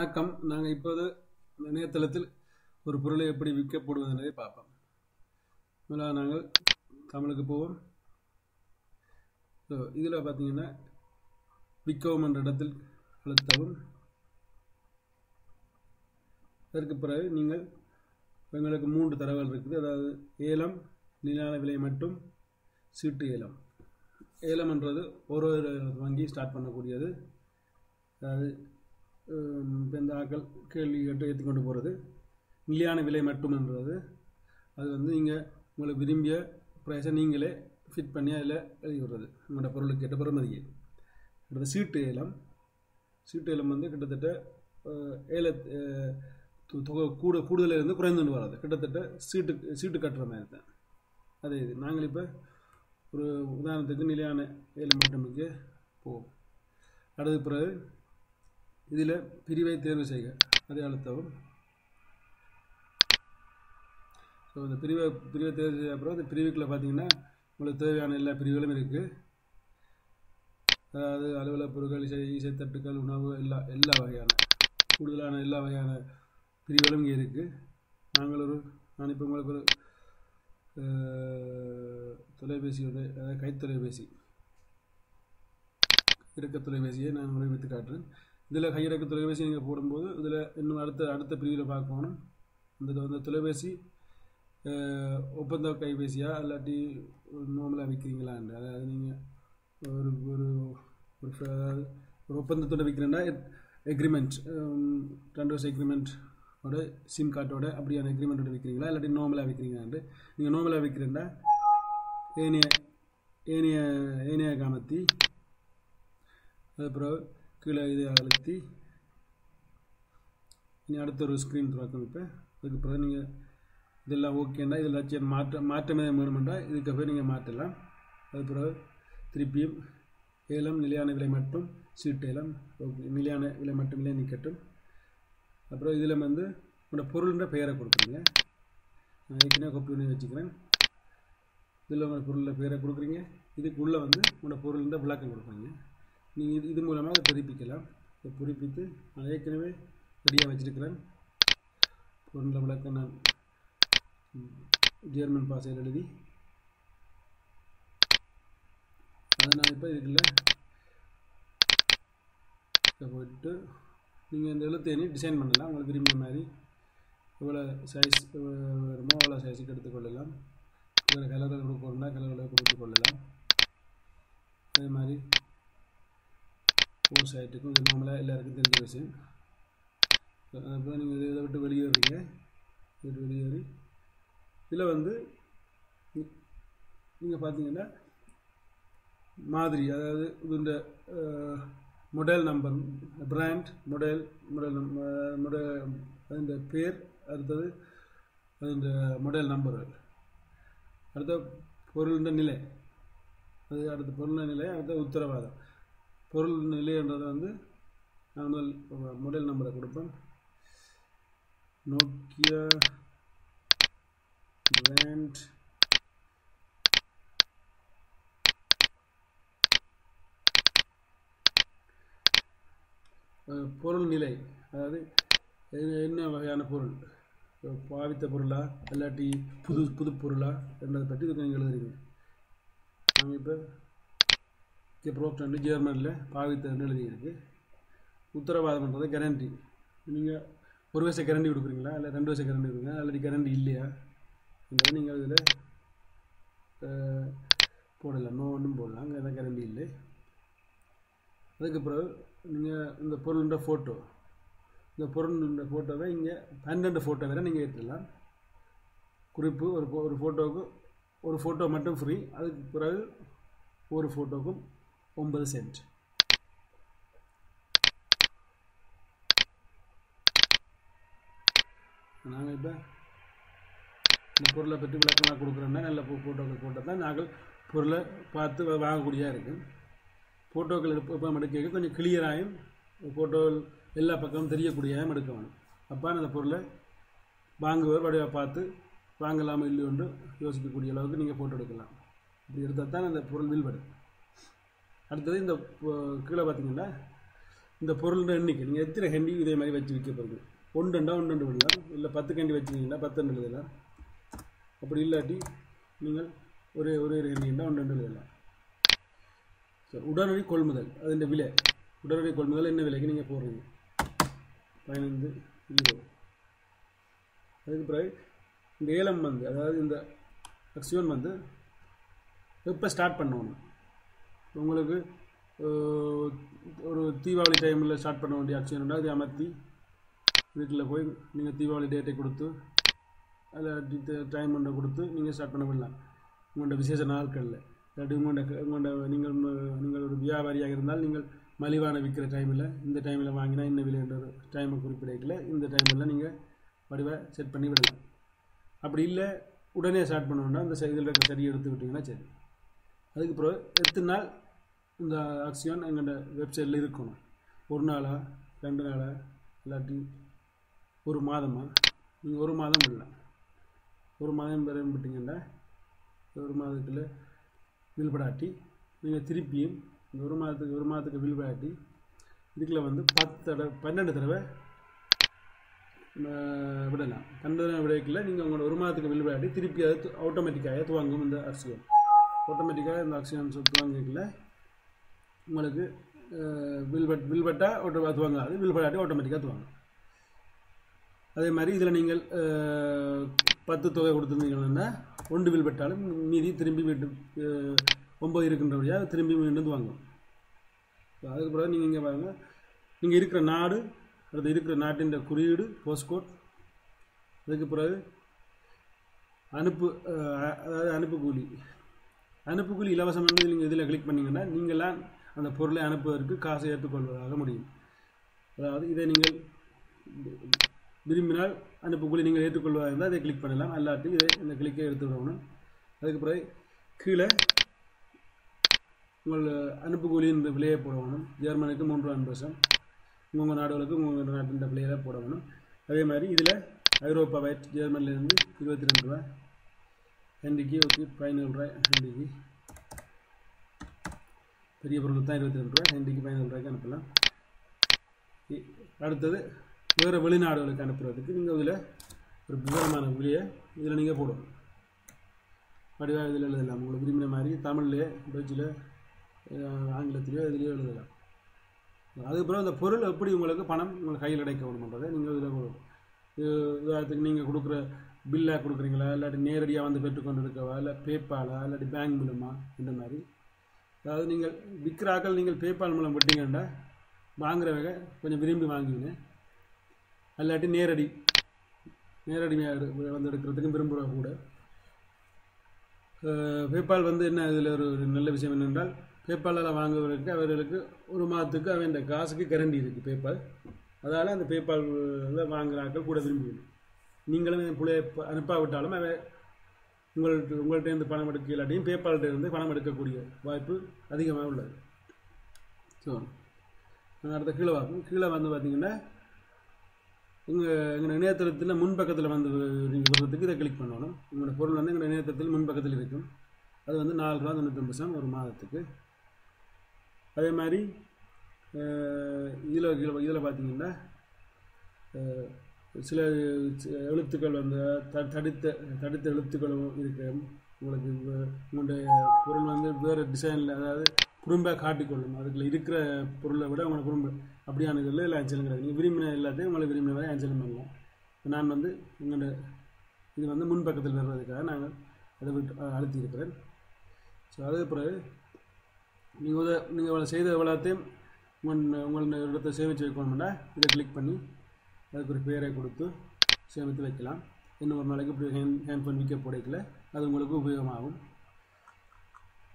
வணக்கம். நாங்கள் இப்போது இணையதளத்தில் ஒரு பொருளை எப்படி விற்கப்படுவது என்பதை பார்ப்போம். முதலாக நாங்கள் தமிழுக்கு போவோம். இதில் பார்த்தீங்கன்னா விற்கவும் என்ற இடத்தில் அழுத்தவும். அதற்கு பிறகு நீங்கள் எங்களுக்கு 3 தரவுகள் இருக்குது. அதாவது ஏலம், நிலையான விலை மற்றும் சீட்டு ஏலம். ஏலம் என்றது ஒரு வங்கி ஸ்டார்ட் பண்ணக்கூடியது. அதாவது இந்த ஆக்கள் கேள்வி கேட்டு ஏற்றிக்கொண்டு போகிறது. நிலையான விலை மட்டும் என்றது அது நீங்கள் உங்களுக்கு விரும்பிய ப்ரைஸை நீங்களே ஃபிட் பண்ணி அதில் எழுதி விடுறது உங்களோட பொருளுக்கு ஏற்ற பெறுமதியை. அடுத்து சீட்டு ஏலம். சீட்டு ஏலம் கிட்டத்தட்ட ஏல தொகை கூடுதலில் இருந்து குறைந்துட்டு வராது. கிட்டத்தட்ட சீட்டு கட்டுற மாதிரி தான். அதே இது நாங்கள் இப்போ ஒரு உதாரணத்துக்கு நிலையான ஏலம் மட்டுமுக்கு போவோம். அடுத்த பிறகு இதில் பிரிவை தேர்வு செய்க, அதை அழுத்தவும். ஸோ இந்த பிரிவை தேர்வு செய்த அப்புறம் அந்த பிரிவுக்குள்ளே பார்த்தீங்கன்னா உங்களுக்கு தேவையான எல்லா பிரிவுகளும் இருக்குது. அதாவது அலுவலக பொருட்கள், இசைத்தட்டுக்கள், உணவு, எல்லா வகையான கூடுதலான எல்லா வகையான பிரிவுகளும் இங்கே இருக்குது. நான் இப்போ உங்களுக்கு ஒரு தொலைபேசியோட, அதாவது கைத்தொலைபேசி, இறக்க தொலைபேசியை நான் உங்களுக்கு வைத்து காட்டுறேன். இதில் கையிறக்க தொலைபேசி நீங்கள் போடும்போது இதில் இன்னும் அடுத்த பிரிவில் பார்க்கணும். அந்த தொலைபேசி ஒப்பந்த கைபேசியா இல்லாட்டி நார்மலாக விற்கிறீங்களான்னு. அதாவது நீங்கள் அதாவது ஒரு ஒப்பந்தத்தோடு விற்கிறேன்னா எக்ரிமெண்ட், 2 வருஷம் எக்ரிமெண்ட்டோட சிம் கார்டோட அப்படியான எக்ரிமெண்ட்டோட விற்கிறீங்களா இல்லாட்டி நார்மலாக விற்கிறீங்களான்னு. நீங்கள் நார்மலாக விற்கிறேன்னா ஏனைய காமத்தி, அதுக்கப்புறம் கீழே இதை அழுத்தி இனி அடுத்த ஒரு ஸ்க்ரீன் துறக்கும். இப்போ அதுக்கு பிறகு நீங்கள் இதெல்லாம் ஓகேண்டா, இதில் மாற்றமே வேணுமெண்டா இதுக்கு போய் நீங்கள் மாற்றலாம். அது பிறகு திருப்பியும் ஏலம், நிலையான விலை மட்டும், சீட்டு ஏலம், நிலையான விலை மட்டும் இல்லை நிற்கட்டும். அப்புறம் இதில் உங்களோட பொருள்ன்ற பெயரை கொடுக்குறீங்க. நான் ஏற்கனவே காப்பி பண்ணி வச்சுக்கிறேன். இதில் உங்களோட பொருளில் பெயரை கொடுக்குறீங்க. இதுக்குள்ளே உங்களோட பொருள்ன்ற விளக்கம் கொடுக்குறீங்க. நீங்கள் இது மூலமாக அதை புதுப்பிக்கலாம். இதை புதுப்பித்து நான் ஏற்கனவே ரெடியாக வச்சுருக்கிறேன். பொருளில் விளக்கம் நான் ஜெர்மன் பாஷையில் எழுதி அதை நான் இப்போ இதுக்குள்ள போயிட்டு நீங்கள் இந்த எழுத்தையை டிசைன் பண்ணலாம். உங்களுக்கு விரும்பிய மாதிரி எவ்வளோ சைஸ் வருமோ அவ்வளோ சைஸுக்கு எடுத்துக்கொள்ளலாம். வேறு கலர்கள் கொடுக்கணும்னா கலர்களை கொடுத்து கொள்ளலாம். அதே மாதிரி ஃபோர் சைட்டுக்கும் இது நார்மலாக எல்லாருக்கும் தெரிஞ்ச விஷயம். அப்புறம் நீங்கள் இதை விட்டு வெளியேறீங்க. வெளியேறி இதில் நீங்கள் பார்த்தீங்கன்னா மாதிரி, அதாவது இந்த மொடல் நம்பர், பிராண்ட், அதோட பேர், அடுத்தது அதோட மொடல் நம்பர்கள், அடுத்த பொருளின் நிலை, அது அடுத்த பொருளின் நிலை, அடுத்த உத்தரவாதம். பொருள் நிலைன்றது நான் மொடல் நம்பரை கொடுப்பேன். நோக்கியா பிராண்ட் பொருள் நிலை, அதாவது என்ன வகையான பொருள், பாவித்த பொருளா இல்லாட்டி புது பொருளா என்றதை பற்றி இதுக்கு நீங்கள் எழுதுறீங்க. நாங்கள் இப்போ ப்ரோப்ட் ஜெர்மனியில் பாவித்தன்னு எழுதியிருக்கு. உத்தரவாதம்ன்றது கேரண்டி. நீங்கள் 1 வருஷம் கேரண்டி கொடுக்குறீங்களா இல்லை 2 வருஷம் கேரண்டி கொடுக்குறீங்களா இல்லாட்டி கேரண்டி இல்லையா என்றதை நீங்கள் இதில் போடலாம். ஒன்றும் போடலாம், அங்கே எதாவது கேரண்டி இல்லை. அதுக்கு பிறகு நீங்கள் இந்த பொருளுன்ற ஃபோட்டோ, இந்த பொருளுன்ற ஃபோட்டோவை இங்கே 12 ஃபோட்டோ வேறு நீங்கள் எடுத்துடலாம். குறிப்பு, ஒரு ஃபோட்டோவுக்கு ஒரு ஃபோட்டோ மட்டும் ஃப்ரீ. அதுக்கு பிறகு ஒரு ஃபோட்டோவுக்கும் 9 சென்ட். நாங்கள் இப்போ இந்த பொருளை பற்றி விளக்கமாக கொடுக்குறோன்னா நல்ல ஃபோட்டோக்கள் போட்டால் தான் நாங்கள் பொருளை பார்த்து வாங்கக்கூடியதாக இருக்குது. ஃபோட்டோக்கள் எடுக்க கொஞ்சம் கிளியராகவும் ஃபோட்டோ எல்லா பக்கமும் தெரியக்கூடியதாகவும் எடுக்க வேணும். அப்போ அந்த பொருளை வாங்குவர் வடிவாக பார்த்து வாங்கலாமல் இல்லையொன்று யோசிக்கக்கூடிய அளவுக்கு நீங்கள் ஃபோட்டோ எடுக்கலாம். இப்படி எடுத்தால் தான் அந்த பொருள் வில்படும். அடுத்தது இந்த கீழே பார்த்தீங்கன்னா இந்த பொருளோட எண்ணிக்கை நீங்கள் எத்தனை கேண்டி இதே மாதிரி வச்சு விற்க போகிறது. ஒன்றுண்டா ஒன்று விடலாம், இல்லை 10 கேண்டி வச்சுக்கிங்கன்னா 10 எழுதலாம். அப்படி இல்லாட்டி நீங்கள் ஒரே கேண்டிண்டா 1 எழுதலாம். உடனடி கொள்முதல் அதன் விலை, உடனடி கொள்முதல் என்ன விலைக்கு நீங்கள் போடுறீங்க 15 €. அதுக்கு பிறகு இந்த ஏலம் வந்து அதாவது இந்த ஆக்ஷன் வந்து எப்போ ஸ்டார்ட் பண்ணணும். உங்களுக்கு ஒரு தீபாவளி டைமில் ஸ்டார்ட் பண்ண வேண்டிய ஆக்ஷன் அது அமர்த்தி வீட்டில் போய் நீங்கள் தீபாவளி டேட்டை கொடுத்து அதில் டைம் ஒன்றை கொடுத்து நீங்கள் ஸ்டார்ட் பண்ண விடலாம் உங்களோட விசேஷ நாட்களில். இல்லாட்டி உங்களோட நீங்கள் ஒரு வியாபாரியாக இருந்தால் நீங்கள் மலிவான விற்கிற டைமில் இந்த டைமில் வாங்கினா இன்னும் விலைன்ற ஒரு டைமை குறிப்பிடல இந்த டைமில் நீங்கள் வடிவை செட் பண்ணி விடலாம். அப்படி இல்லை உடனே ஸ்டார்ட் பண்ணணுன்னா அந்த இதில் இருக்க சரி எடுத்து விட்டிங்கன்னா சரி. அதுக்கு பிறகு எத்தனை நாள் இந்த ஆக்ஷன் எங்களோட வெப்சைட்டில் இருக்கணும். 1 நாளா 2 நாளா இல்லாட்டி 1 மாதமா. நீங்கள் 1 மாதம் விடலாம். 1 மாதம் விட்டிங்கன்னா 1 மாதத்தில் வில்படாட்டி நீங்கள் திருப்பியும் இந்த 1 மாதத்துக்கு வில்படாட்டி இதுக்குள்ள வந்து 12 தடவை விடலாம். 12 தடவை விடைக்கல நீங்கள் உங்களோட 1 மாதத்துக்கு வில்படாட்டி திருப்பி அது ஆட்டோமேட்டிக்காக துவங்கும். இந்த ஆக்ஷன் ஆட்டோமேட்டிக்காக இந்த ஆக்ஷன் துவங்கிக்கல உங்களுக்கு வில்பட்டா துவங்காது, வில்படாட்டி ஆட்டோமேட்டிக்காக துவங்கும். அதே மாதிரி இதில் நீங்கள் 10 தொகை கொடுத்துருந்தீங்கன்னா 1 வில்பட்டாலும் மீதி திரும்பி வீட்டு 9 இருக்கின்றபடியாக திரும்பி மீண்டும் வாங்கும். அதுக்கு பிறகு நீங்கள் இங்கே பாருங்க, நீங்கள் இருக்கிற நாடு அடுத்து இருக்கிற நாட்டின் குறியீடு போஸ்ட்கோட். அதுக்கு பிறகு அதாவது அனுப்பு கூலி இலவசம் என்று நீங்கள் இதில் கிளிக் பண்ணிங்கன்னா நீங்களாம் அந்த பொருளை அனுப்புவதற்கு காசை ஏற்றுக்கொள்வதாக முடியும். அதாவது இதை நீங்கள் விரும்பினால் அனுப்பு கூலி நீங்கள் ஏற்றுக்கொள்வதாக இருந்தால் அதை கிளிக் பண்ணலாம், அல்லாட்டி இதை இந்த கிளிக்கை எடுத்து விடணும். அதுக்கு பிறகு கீழே உங்கள் அனுப்பு கூலியின் விலையை போட வேணும். ஜெர்மனுக்கு 3.5%, உங்கள் நாடுகளுக்கு உங்கள் நாட்டின் விலையை போட வேணும். அதே மாதிரி இதில் ஐரோப்பா வைட் ஜெர்மனிலேருந்து 22 ரூபா ஹேண்டிக்கு, ஓகே 15 ரூபாய் ஹேண்டிக்கு. பெரிய பொருளுக்கு தான் 22 ரூபா, ஹேண்டிக்கு 15 ரூபாய்க்கு அனுப்பலாம். அடுத்தது வேறு வெளிநாடுகளுக்கு அனுப்புறதுக்கு நீங்கள் இதில் ஒரு விவரமான விலையை இதில் நீங்கள் போடணும். வடிவாக இதில் எழுதலாம். உங்களுக்கு விரும்பின மாதிரி தமிழ்லேயே டச்சில் ஆங்கிலத்திலேயோ இதுலேயோ எழுதலாம். அதுக்கப்புறம் அந்த பொருள் எப்படி உங்களுக்கு பணம் உங்களுக்கு கையில் கிடைக்க வேணுன்றதை நீங்கள் இதில் போடணும். உதாரணத்துக்கு நீங்கள் கொடுக்குற பில்லாக கொடுக்குறீங்களா, இல்லாட்டி நேரடியாக வந்து பெற்றுக்கொண்டு இருக்கவா, இல்லை பேப்பாலா, இல்லாட்டி பேங்க் மூலமா, இந்த மாதிரி. அதாவது நீங்கள் விற்கிறாக்கள் நீங்கள் பேபால் மூலம் விட்டீங்கன்னா வாங்குறவங்க கொஞ்சம் விரும்பி வாங்குவீங்க. இல்லாட்டி நேரடியாக வந்து எடுக்கிறதுக்கும் விரும்புகிற கூட. பேபால் வந்து என்ன இதில் ஒரு நல்ல விஷயம் என்னென்றால் பேபாலில் வாங்குவதற்கு அவர்களுக்கு 1 மாதத்துக்கு அவன் காசுக்கு கேரண்டி இருக்குது பேபால். அதால் அந்த பேபாலில் வாங்குகிறாக்கள் கூட விரும்புவீங்க. நீங்களும் பிள்ளைய அனுப்பாவிட்டாலும் அவன் உங்கள்கிட்ட இருந்து பணம் எடுக்க இல்லாட்டியும் பேபால்கிட்ட இருந்து பணம் எடுக்கக்கூடிய வாய்ப்பு அதிகமாக உள்ளது. ஸோ அடுத்த கீழே பார்ப்போம். கீழே வந்து பார்த்தீங்கன்னா எங்கள் இணையதளத்தில் முன்பக்கத்தில் வந்து நீங்கள் வர்றதுக்கு இதை கிளிக் பண்ணணும். உங்களோட பொருள் வந்து எங்கள் இணையதளத்தில் முன்பக்கத்தில் இருக்கும். அது வந்து 4.99 1 மாதத்துக்கு. அதே மாதிரி இதில் பார்த்தீங்கன்னா சில எழுத்துக்கள் வந்து தடித்த எழுத்துக்களும் இருக்கு. உங்களுக்கு உங்களுடைய பொருள் வந்து வேறு டிசைனில் அதாவது குறும்பாக காட்டிக்கொள்ளும். அதுக்குள்ள இருக்கிற பொருளை விட உங்களை குறும்பு அப்படியான இதில் இல்லை ஆன்சலும் கிடையாது. நீங்கள் விரும்பின எல்லாத்தையும் உங்களுக்கு விரும்பின மாதிரி ஆன்சலும் பண்ணலாம். நான் வந்து எங்களோட இது வந்து முன்பக்கத்தில் வர்றதுக்காக நாங்கள் அதை விட்டு அழுத்தி இருக்கிறேன். ஸோ அதுக்கு பிறகு நீங்கள் செய்த எல்லாத்தையும் உங்களோட இடத்தை சேமித்து வைக்கணும்னா இதை கிளிக் பண்ணி அதுக்கு ஒரு பேரை கொடுத்து சேமித்து வைக்கலாம். இன்னும் ஒரு நாளைக்கு இப்படி ஹேண்ட் விற்க போடைக்கல அது உங்களுக்கு உபயோகமாகும்.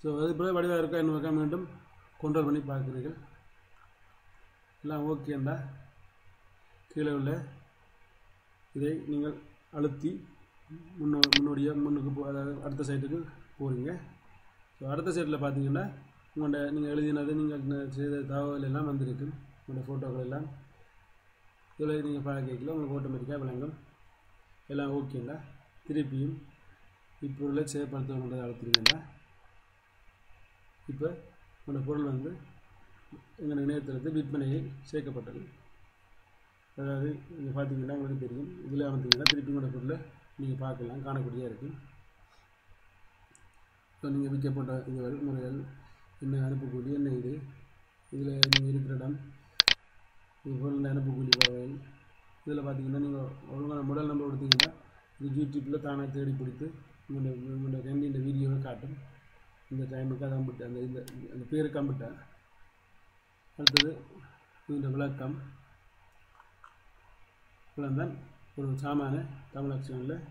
ஸோ அது பிறகு வடிவாக இருக்கா இன்னொருக்கா மீண்டும் கண்ட்ரோல் பண்ணி பார்க்குறீர்கள். எல்லாம் ஓகேண்டா கீழே உள்ள இதை நீங்கள் அழுத்தி முன்னுக்கு அதாவது அடுத்த சைட்டுக்கு போகிறீங்க. ஸோ அடுத்த சைட்டில் பார்த்தீங்கன்னா உங்களோட நீங்கள் எழுதினது நீங்கள் செய்த தகவல் எல்லாம் வந்திருக்கு. உங்களோட ஃபோட்டோக்கள் எல்லாம் இதில் நீங்கள் பார்க்க கேட்கல உங்களுக்கு ஆட்டோமேட்டிக்காக விளங்கும். எல்லாம் ஓகேங்களா. திருப்பியும் இப்பொருளை செயல்படுத்தணுன்றதை அழுத்திருக்கீங்களா. இப்போ உங்களோட பொருள் வந்து எங்கள் இணையதளத்தில் விற்பனையை சேர்க்கப்பட்டது. அதாவது நீங்கள் பார்த்தீங்கன்னா உங்களுக்கு தெரியும், இதில் வந்தீங்கன்னா திருப்பி கூட பொருளை நீங்கள் பார்க்கலாம், காணக்கூடியதாக இருக்குது. இப்போ நீங்கள் விற்கப்பட்ட இதுகள் முறைகள் என்ன அனுப்பக்கூலி என்ன இதில் நீங்கள் இருக்கிற இடம் இது பொருள் அனுப்பக்கூலி வகைகள் இதில் பார்த்தீங்கன்னா நீங்கள் ஒழுங்கான முதல் நம்பர் கொடுத்தீங்கன்னா இது யூடியூப்பில் தானே தேடி பிடித்து உங்களோட இந்த வீடியோவை காட்டும். இந்த டைமுக்கு அதை கம்பிட்டேன், அந்த பேரு கம்பிட்டேன். அடுத்தது இந்த விளக்கம் தான் ஒரு சாமான தமிழ் ஆக்ஷனில்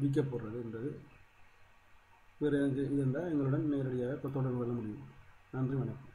விற்க போடுறதுன்றது. வேறு இது இருந்தால் எங்களுடன் நேரடியாக தொடர்பு கொள்ள முடியும். நன்றி, வணக்கம்.